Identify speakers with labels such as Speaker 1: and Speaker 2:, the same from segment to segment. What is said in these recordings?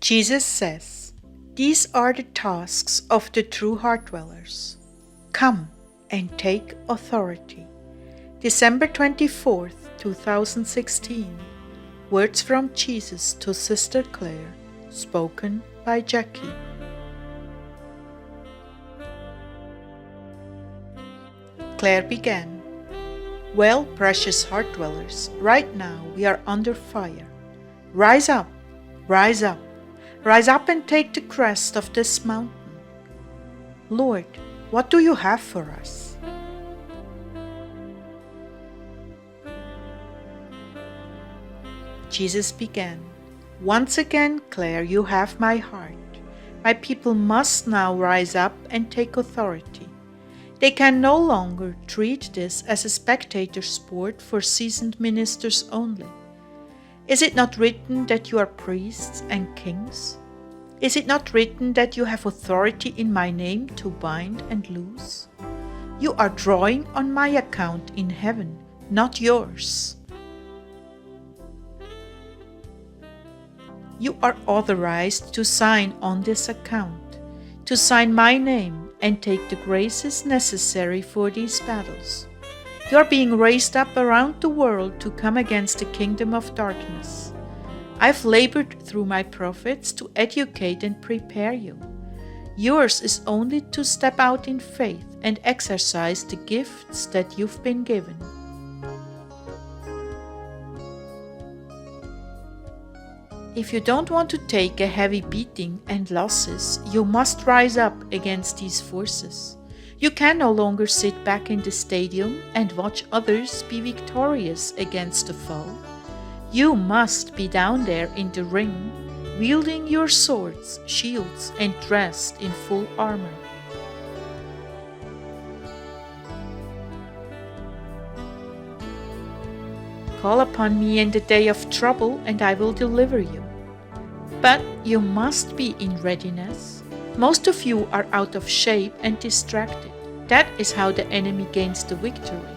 Speaker 1: Jesus says, "These are the tasks of the true Heartdwellers. Come and take authority." December 24th, 2016. Words from Jesus to Sister Clare, spoken by Jackie. Clare began, "Well, precious Heartdwellers, right now we are under fire. Rise up, rise up, rise up and take the crest of this mountain. Lord, what do you have for us?" Jesus began, "Once again, Clare, you have my heart. My people must now rise up and take authority. They can no longer treat this as a spectator sport for seasoned ministers only. Is it not written that you are priests and kings? Is it not written that you have authority in my name to bind and loose? You are drawing on my account in heaven, not yours. You are authorized to sign on this account, to sign my name and take the graces necessary for these battles. You are being raised up around the world to come against the kingdom of darkness. I've labored through my prophets to educate and prepare you. Yours is only to step out in faith and exercise the gifts that you've been given. If you don't want to take a heavy beating and losses, you must rise up against these forces. You can no longer sit back in the stadium and watch others be victorious against the foe. You must be down there in the ring, wielding your swords, shields, and dressed in full armor. Call upon me in the day of trouble, and I will deliver you. But you must be in readiness. Most of you are out of shape and distracted. That is how the enemy gains the victory.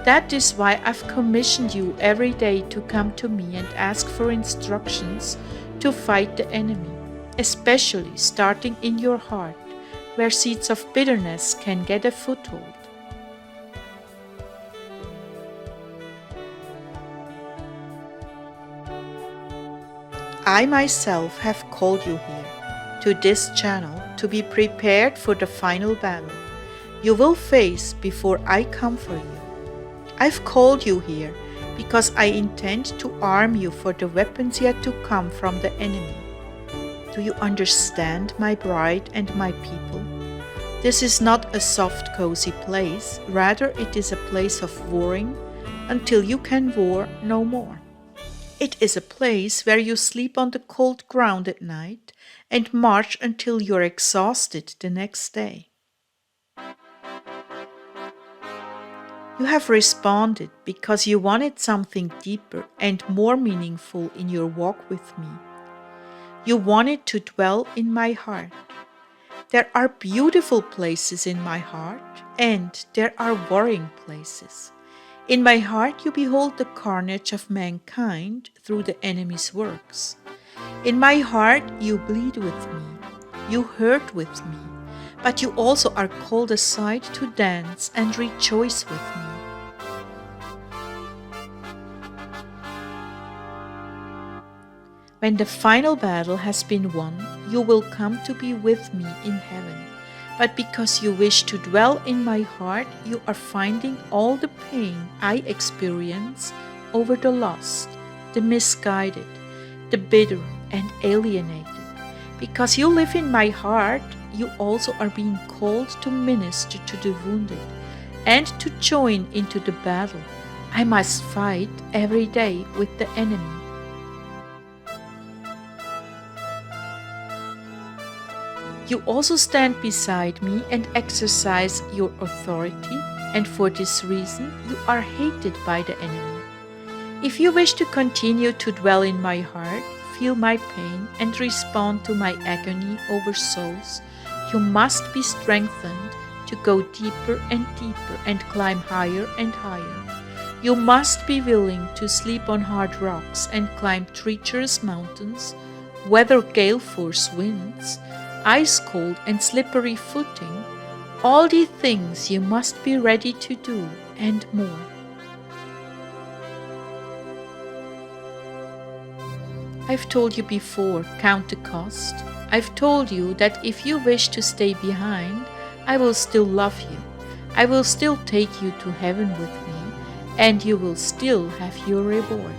Speaker 1: That is why I've commissioned you every day to come to me and ask for instructions to fight the enemy, especially starting in your heart, where seeds of bitterness can get a foothold. I myself have called you here, to this channel, to be prepared for the final battle you will face before I come for you. I've called you here because I intend to arm you for the weapons yet to come from the enemy. Do you understand, my bride and my people? This is not a soft, cozy place. Rather, it is a place of warring until you can war no more. It is a place where you sleep on the cold ground at night and march until you're exhausted the next day. You have responded because you wanted something deeper and more meaningful in your walk with me. You wanted to dwell in my heart. There are beautiful places in my heart, and there are warring places. In my heart you behold the carnage of mankind through the enemy's works. In my heart you bleed with me, you hurt with me, but you also are called aside to dance and rejoice with me. When the final battle has been won, you will come to be with me in heaven. But because you wish to dwell in my heart, you are finding all the pain I experience over the lost, the misguided, the bitter and alienated. Because you live in my heart, you also are being called to minister to the wounded and to join into the battle I must fight every day with the enemy. You also stand beside me and exercise your authority, and for this reason you are hated by the enemy. If you wish to continue to dwell in my heart, feel my pain, and respond to my agony over souls, you must be strengthened to go deeper and deeper and climb higher and higher. You must be willing to sleep on hard rocks and climb treacherous mountains, weather gale force winds, ice cold and slippery footing, all the things you must be ready to do and more. I've told you before, count the cost. I've told you that if you wish to stay behind, I will still love you. I will still take you to heaven with me, and you will still have your reward.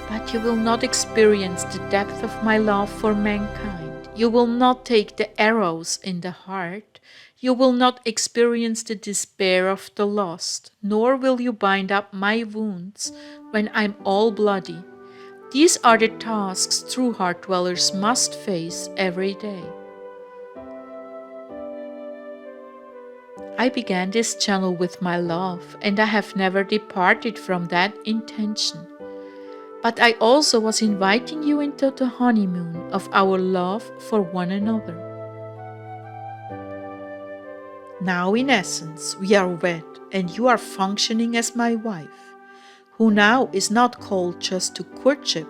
Speaker 1: But you will not experience the depth of my love for mankind. You will not take the arrows in the heart. You will not experience the despair of the lost, nor will you bind up my wounds when I'm all bloody. These are the tasks true Heartdwellers must face every day. I began this channel with my love, and I have never departed from that intention. But I also was inviting you into the honeymoon of our love for one another. Now, in essence, we are wed, and you are functioning as my wife, who now is not called just to courtship,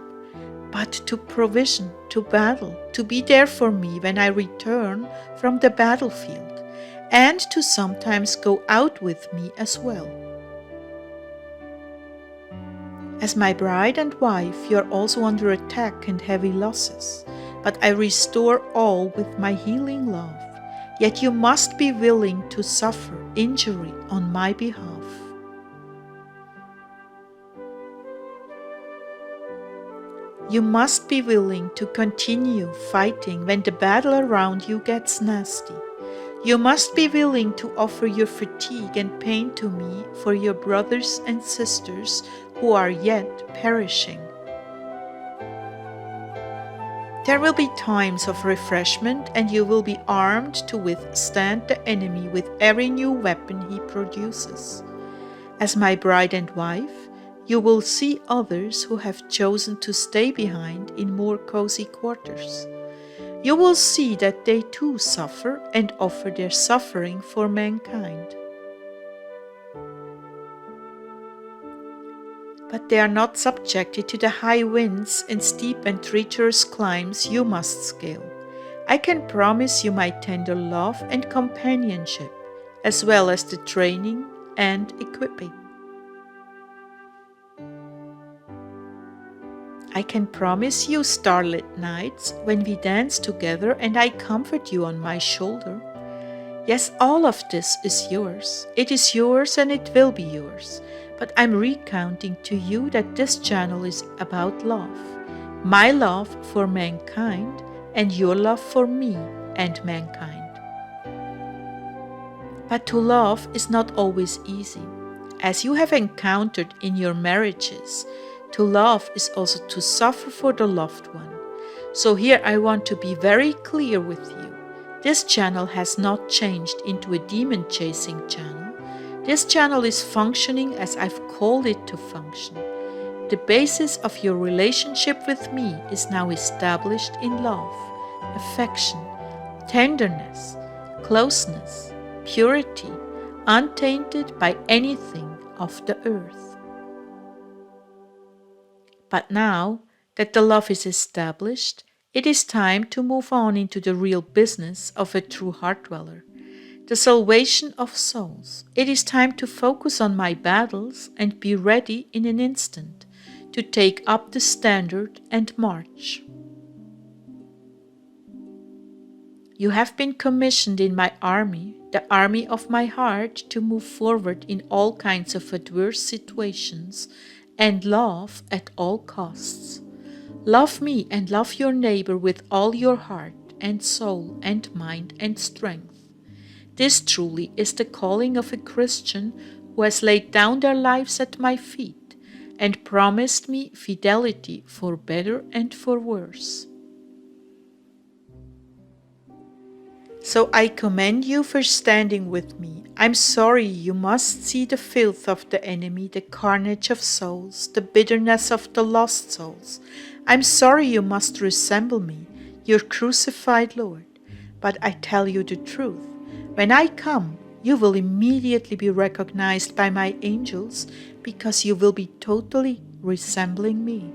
Speaker 1: but to provision, to battle, to be there for me when I return from the battlefield, and to sometimes go out with me as well. As my bride and wife, you are also under attack and heavy losses, but I restore all with my healing love. Yet you must be willing to suffer injury on my behalf. You must be willing to continue fighting when the battle around you gets nasty. You must be willing to offer your fatigue and pain to me for your brothers and sisters who are yet perishing. There will be times of refreshment, and you will be armed to withstand the enemy with every new weapon he produces. As my bride and wife, you will see others who have chosen to stay behind in more cozy quarters. You will see that they too suffer and offer their suffering for mankind. But they are not subjected to the high winds and steep and treacherous climbs you must scale. I can promise you my tender love and companionship, as well as the training and equipping. I can promise you starlit nights when we dance together and I comfort you on my shoulder. Yes, all of this is yours. It is yours and it will be yours. But I'm recounting to you that this channel is about love. My love for mankind and your love for me and mankind. But to love is not always easy. As you have encountered in your marriages, to love is also to suffer for the loved one. So here I want to be very clear with you. This channel has not changed into a demon-chasing channel. This channel is functioning as I've called it to function. The basis of your relationship with me is now established in love, affection, tenderness, closeness, purity, untainted by anything of the earth. But now that the love is established, it is time to move on into the real business of a true Heartdweller. The salvation of souls. It is time to focus on my battles and be ready in an instant to take up the standard and march. You have been commissioned in my army, the army of my heart, to move forward in all kinds of adverse situations and love at all costs. Love me and love your neighbor with all your heart and soul and mind and strength. This truly is the calling of a Christian who has laid down their lives at my feet and promised me fidelity for better and for worse. So I commend you for standing with me. I'm sorry you must see the filth of the enemy, the carnage of souls, the bitterness of the lost souls. I'm sorry you must resemble me, your crucified Lord. But I tell you the truth. When I come, you will immediately be recognized by my angels because you will be totally resembling me.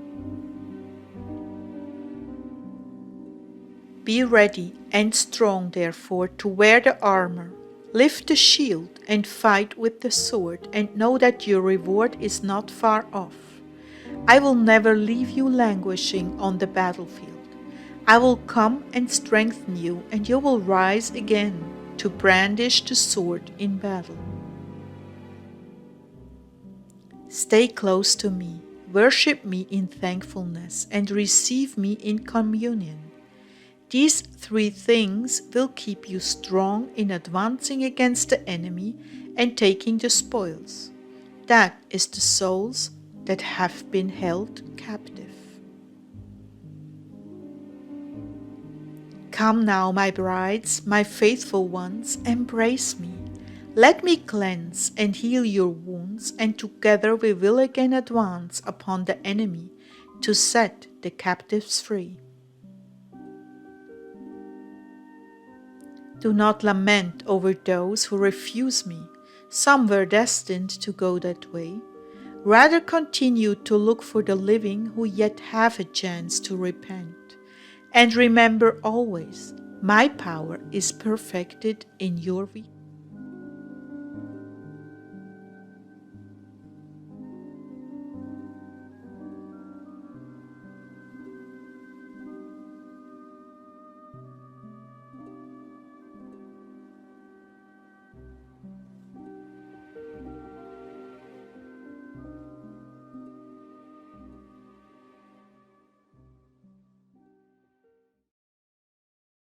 Speaker 1: Be ready and strong, therefore, to wear the armor. Lift the shield and fight with the sword, and know that your reward is not far off. I will never leave you languishing on the battlefield. I will come and strengthen you, and you will rise again to brandish the sword in battle. Stay close to me, worship me in thankfulness, and receive me in communion. These three things will keep you strong in advancing against the enemy and taking the spoils. That is the souls that have been held captive. Come now, my brides, my faithful ones, embrace me. Let me cleanse and heal your wounds, and together we will again advance upon the enemy to set the captives free. Do not lament over those who refuse me. Some were destined to go that way. Rather continue to look for the living who yet have a chance to repent. And remember always, my power is perfected in your weakness.